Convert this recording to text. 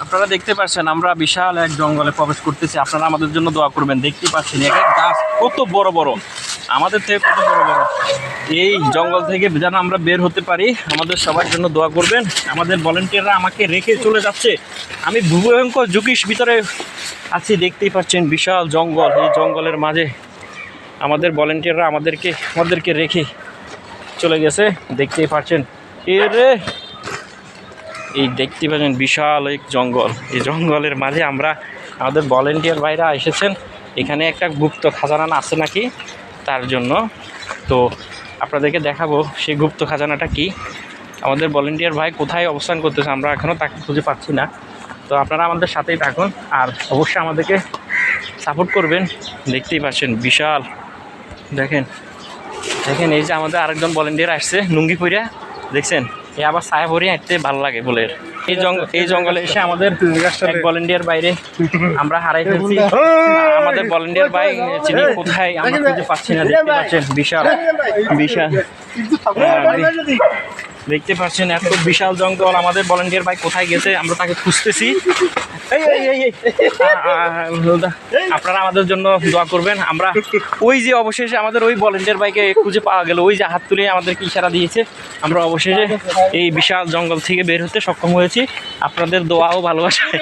আপনারা দেখতে পাচ্ছেন আমরা বিশাল এক জঙ্গলে প্রবেশ করতেছি। আপনারা আমাদের জন্য দোয়া করবেন। দেখতে পাচ্ছেন এক গাছ কত বড় বড়, আমাদের থেকে কত বড় বড়। এই জঙ্গল থেকে যেন আমরা বের হতে পারি, আমাদের সবার জন্য দোয়া করবেন। আমাদের ভলেন্টিয়াররা আমাকে রেখে চলে যাচ্ছে, আমি ভয়ঙ্কর ঝুঁকির ভিতরে আছি। দেখতেই পাচ্ছেন বিশাল জঙ্গল, এই জঙ্গলের মাঝে আমাদের ভলেন্টিয়াররা আমাদেরকে রেখে চলে গেছে। দেখতেই পাচ্ছেন এই দেখতে পাচ্ছেন বিশাল এক জঙ্গল, এই জঙ্গলের মাঝে আমাদের ভলেন্টিয়ার ভাইরা এসেছেন। এখানে একটা গুপ্ত খাজানা আছে নাকি, তার জন্য তো আপনাদেরকে দেখাবো সেই গুপ্ত খাজানাটা কি। আমাদের ভলেন্টিয়ার ভাই কোথায় অবস্থান করতেছে, আমরা এখনও তাকে খুঁজে পাচ্ছি না। তো আপনারা আমাদের সাথেই থাকুন আর অবশ্যই আমাদেরকে সাপোর্ট করবেন। দেখতেই পাচ্ছেন বিশাল, দেখেন এই যে আমাদের আরেকজন ভলেন্টিয়ার আসছে লুঙ্গি পইরা, দেখছেন এ আবার ছায়া পরিয়ে হাঁটতে ভালো লাগে বলে। এই জঙ্গলে এসে আমাদের এক ভলেন্টিয়ার বাইরে আমরা হারাই ফেলছি। আমাদের ভলেন্টিয়ার ভাই চিনি কোথায় আমরা খুঁজে পাচ্ছি না। দেখতে পাচ্ছেন বিশাল দেখতে পাচ্ছেন এত বিশাল জঙ্গল। আমাদের ভলেন্টিয়ার ভাই কোথায় গেছে, আমরা তাকে খুঁজতেছি। আপনারা আমাদের জন্য দোয়া করবেন। আমরা ওই যে অবশেষে আমাদের ওই ভলেন্টিয়ার ভাইকে খুঁজে পাওয়া গেল, ওই যে হাত তুলে আমাদেরকে ইশারা দিয়েছে। আমরা অবশেষে এই বিশাল জঙ্গল থেকে বের হতে সক্ষম হয়েছি আপনাদের দোয়া ও ভালোবাসায়।